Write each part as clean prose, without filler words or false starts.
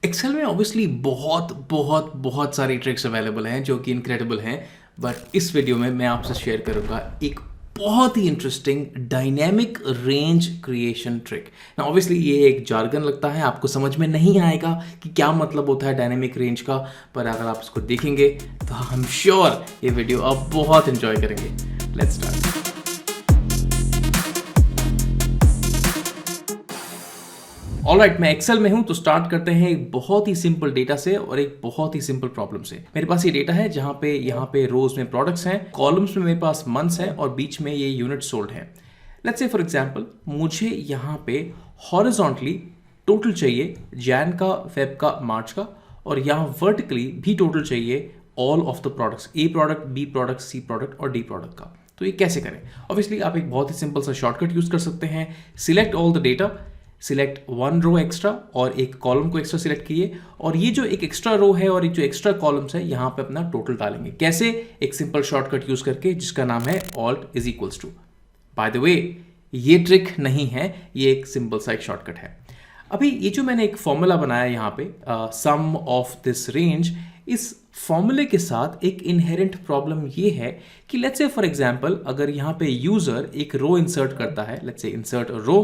Excel में obviously बहुत बहुत बहुत सारी ट्रिक्स अवेलेबल हैं जो कि इनक्रेडिबल हैं, बट इस वीडियो में मैं आपसे शेयर करूंगा एक बहुत ही interesting dynamic range creation trick. ना ऑब्वियसली ये एक जार्गन लगता है, आपको समझ में नहीं आएगा कि क्या मतलब होता है डायनेमिक रेंज का, पर अगर आप इसको देखेंगे तो आई एम श्योर ये वीडियो आप बहुत इंजॉय करेंगे। Let's start. ऑलराइट, मैं एक्सेल में हूं तो स्टार्ट करते हैं एक बहुत ही सिंपल डेटा से और एक बहुत ही सिंपल प्रॉब्लम से। मेरे पास ये डेटा है जहां पे यहाँ पे रोज में प्रोडक्ट्स हैं, कॉलम्स में मेरे पास मंथ्स हैं और बीच में ये यूनिट सोल्ड है। लेट्स से फॉर एग्जांपल मुझे यहाँ पे हॉरिजॉन्टली टोटल चाहिए जैन का, फेब का, मार्च का, और यहाँ वर्टिकली भी टोटल चाहिए all of the products, A product, B product, C product और डी प्रोडक्ट का। तो ये कैसे करें? ऑब्वियसली आप एक बहुत ही सिंपल सा शॉर्टकट यूज कर सकते हैं। Select all the data, select one row extra और एक कॉलम को एक्स्ट्रा सिलेक्ट किए, और ये जो एक एक्स्ट्रा रो है और एक जो एक्स्ट्रा कॉलम्स है यहाँ पे अपना टोटल डालेंगे। कैसे? एक सिंपल शॉर्टकट यूज करके जिसका नाम है alt is equals to. By the way ये ट्रिक नहीं है, ये एक सिंपल सा एक शॉर्टकट है। अभी ये जो मैंने एक फॉर्मूला बनाया यहाँ पे सम ऑफ दिस रेंज, इस फॉर्मूले के साथ एक इनहेरेंट प्रॉब्लम ये है कि लेट्स से फॉर एग्जांपल अगर यहाँ पे यूजर एक रो इंसर्ट करता है, let's say insert a row,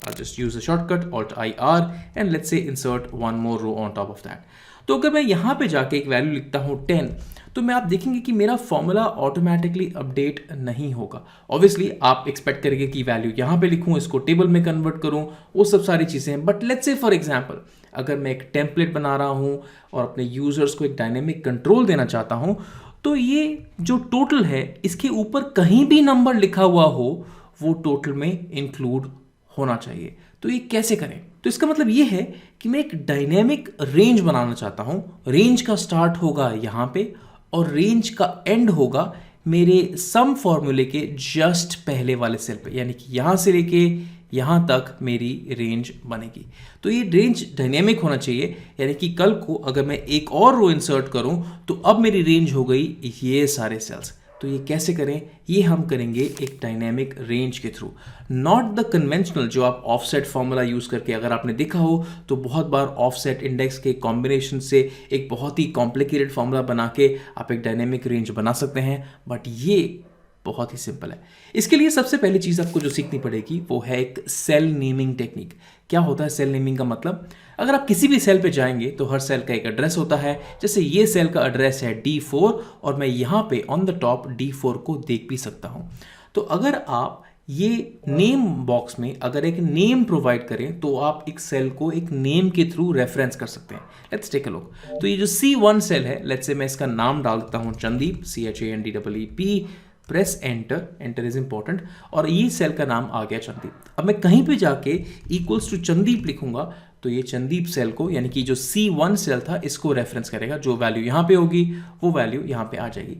I'll just use a shortcut Alt IR and let's say insert one more row on top of that। तो अगर मैं यहाँ पे जाके एक वैल्यू लिखता हूँ 10, तो मैं आप देखेंगे कि मेरा फॉर्मूला ऑटोमेटिकली अपडेट नहीं होगा। ऑब्वियसली आप एक्सपेक्ट करेंगे कि वैल्यू यहाँ पे लिखूँ, इसको टेबल में कन्वर्ट करूँ, वो सब सारी चीज़ें हैं। But let's say for example अगर मैं एक टेम्पलेट बना रहा हूँ और अपने यूजर्स को एक डायनेमिक कंट्रोल देना चाहता हूँ, तो ये जो टोटल है इसके ऊपर कहीं भी नंबर लिखा हुआ हो वो टोटल में इंक्लूड होना चाहिए। तो ये कैसे करें? तो इसका मतलब ये है कि मैं एक डायनेमिक रेंज बनाना चाहता हूं। रेंज का स्टार्ट होगा यहां पे और रेंज का एंड होगा मेरे सम फॉर्मूले के जस्ट पहले वाले सेल पे, यानी कि यहां से लेके यहां तक मेरी रेंज बनेगी। तो ये रेंज डायनेमिक होना चाहिए, यानी कि कल को अगर मैं एक और रो इंसर्ट करूं तो अब मेरी रेंज हो गई ये सारे सेल्स। तो ये कैसे करें? ये हम करेंगे एक डायनेमिक रेंज के थ्रू, नॉट द कन्वेंशनल जो आप ऑफसेट फॉर्मूला यूज करके, अगर आपने देखा हो तो बहुत बार ऑफसेट इंडेक्स के कॉम्बिनेशन से एक बहुत ही कॉम्प्लिकेटेड फॉर्मूला बना के आप एक डायनेमिक रेंज बना सकते हैं, बट ये बहुत ही सिंपल है। इसके लिए सबसे पहली चीज आपको जो सीखनी पड़ेगी वो है एक सेल नेमिंग टेक्निक। क्या होता है सेल नेमिंग का मतलब? अगर आप किसी भी सेल पे जाएंगे तो हर सेल का एक एड्रेस होता है। जैसे ये सेल का एड्रेस है D4 और मैं यहाँ पे ऑन द टॉप D4 को देख भी सकता हूँ। तो अगर आप ये नेम बॉक्स में अगर एक नेम प्रोवाइड करें तो आप एक सेल को एक नेम के थ्रू रेफरेंस कर सकते हैं। Let's take a look. तो ये जो C1 सेल है, लेट्स से मैं इसका नाम डाल देता हूँ Chandeep, CHANDEEP, press enter, enter is important, और ये सेल का नाम आ गया चंदीप। अब मैं कहीं पे जाके इक्वल्स टू चंदीप लिखूंगा तो ये चंदीप सेल को, यानी कि जो C1 सेल था, इसको रेफरेंस करेगा। जो वैल्यू यहाँ पे होगी वो वैल्यू यहाँ पे आ जाएगी।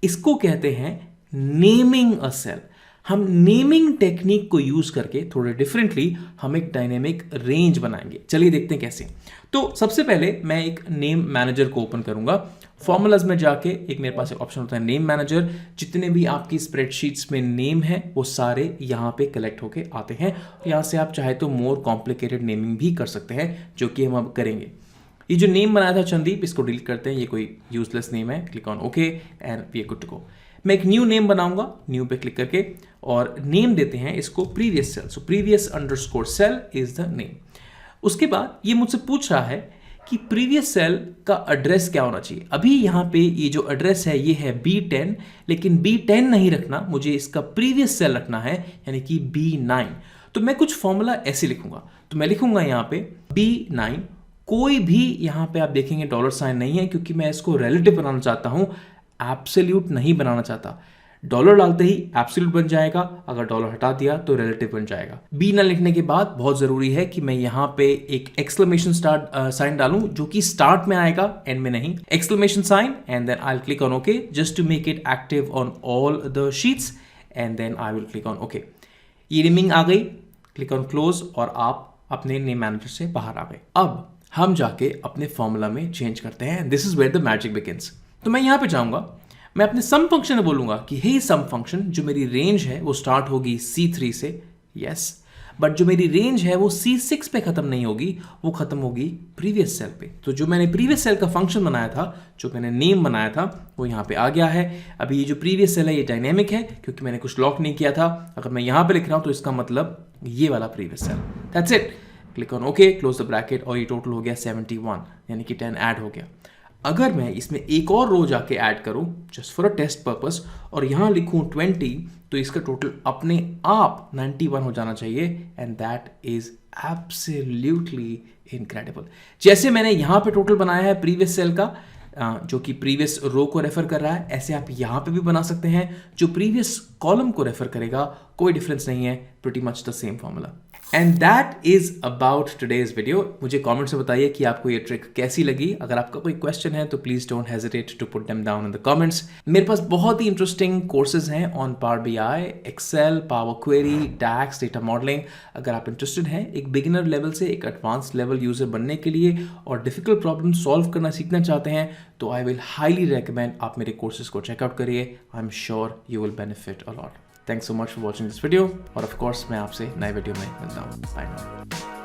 इसको कहते हैं नेमिंग अ सेल। हम नेमिंग टेक्निक को यूज करके थोड़े डिफरेंटली हम एक डायनेमिक रेंज बनाएंगे। चलिए देखते हैं कैसे। तो सबसे पहले मैं एक नेम मैनेजर को ओपन करूंगा। फॉर्मूलाज में जाके एक मेरे पास एक ऑप्शन होता है नेम मैनेजर। जितने भी आपकी स्प्रेडशीट्स में नेम है वो सारे यहाँ पे कलेक्ट होके आते हैं। यहाँ से आप चाहे तो मोर कॉम्प्लिकेटेड नेमिंग भी कर सकते हैं, जो कि हम अब करेंगे। ये जो नेम बनाया था चंदीप, इसको डिलीट करते हैं, ये कोई यूजलेस नेम है। Click on okay and we are good to go. मैं एक न्यू नेम बनाऊंगा, न्यू पे क्लिक करके, और नेम देते हैं इसको previous cell. So previous underscore cell is the name. उसके बाद ये मुझसे पूछ रहा है कि प्रीवियस सेल का एड्रेस क्या होना चाहिए। अभी यहाँ पे ये जो एड्रेस है ये है B10, लेकिन B10 नहीं रखना, मुझे इसका प्रीवियस सेल रखना है, यानी कि B9। तो मैं कुछ फॉर्मूला ऐसे लिखूंगा। तो मैं लिखूंगा यहाँ पे B9, कोई भी यहाँ पे आप देखेंगे डॉलर साइन नहीं है, क्योंकि मैं इसको रिलेटिव बनाना चाहता हूँ, एब्सोल्यूट नहीं बनाना चाहता। डॉलर डालते ही एब्सोल्यूट बन जाएगा, अगर डॉलर हटा दिया तो रिलेटिव बन जाएगा। B9 लिखने के बाद बहुत जरूरी है कि मैं यहाँ पे एक एक्सक्लेमेशन साइन डालूं, जो कि स्टार्ट में आएगा, एंड में नहीं। Exclamation sign and then I will click on okay just to make it active on all the sheets, and then I will click on okay. ये नेमिंग आ गई, क्लिक ऑन क्लोज, और आप अपने नेम मैनेजर से बाहर आ गए। अब हम जाके अपने फॉर्मूला में चेंज करते हैं। This is where the magic begins. तो मैं यहाँ पे जाऊंगा, मैं अपने सम फंक्शन में बोलूंगा कि हे सम फंक्शन, जो मेरी रेंज है वो स्टार्ट होगी C3 से। यस, बट जो मेरी रेंज है वो C6 पे खत्म नहीं होगी, वो खत्म होगी प्रीवियस सेल पे। तो जो मैंने प्रीवियस सेल का फंक्शन बनाया था, जो मैंने नेम बनाया था, वो यहाँ पे आ गया है। अभी ये जो प्रीवियस सेल है ये डायनेमिक है क्योंकि मैंने कुछ लॉक नहीं किया था। अगर मैं यहाँ पे लिख रहा हूँ तो इसका मतलब ये वाला previous cell. That's it. Click on okay, close the bracket, और ये टोटल हो गया 71, यानी कि 10 ऐड हो गया। अगर मैं इसमें एक और रो जाके ऐड करूं just for a test purpose और यहां लिखूं 20, तो इसका टोटल अपने आप 91 हो जाना चाहिए, and that is absolutely incredible. जैसे मैंने यहां पे टोटल बनाया है प्रीवियस सेल का, जो कि प्रीवियस रो को रेफर कर रहा है, ऐसे आप यहां पे भी बना सकते हैं जो प्रीवियस कॉलम को रेफर करेगा। कोई डिफरेंस नहीं है, pretty much the same formula. And that is about today's video. मुझे कमेंट्स में बताइए कि आपको ये ट्रिक कैसी लगी। अगर आपका कोई क्वेश्चन है तो please don't hesitate to put them down in the comments. मेरे पास बहुत ही इंटरेस्टिंग कोर्सेज हैं on power BI, Excel, power query, DAX, data modelling. अगर आप इंटरेस्टेड हैं एक बिगिनर लेवल से एक एडवांस लेवल यूजर बनने के लिए और डिफिकल्ट प्रॉब्लम सॉल्व करना सीखना चाहते हैं, तो आई विल हाईली रिकमेंड आप मेरे कोर्सेज को चेकआउट करिए। I am sure you will benefit a lot. Thanks so much for watching this video, और ऑफ कोर्स मैं आपसे नए वीडियो में मिलता हूँ। Bye now.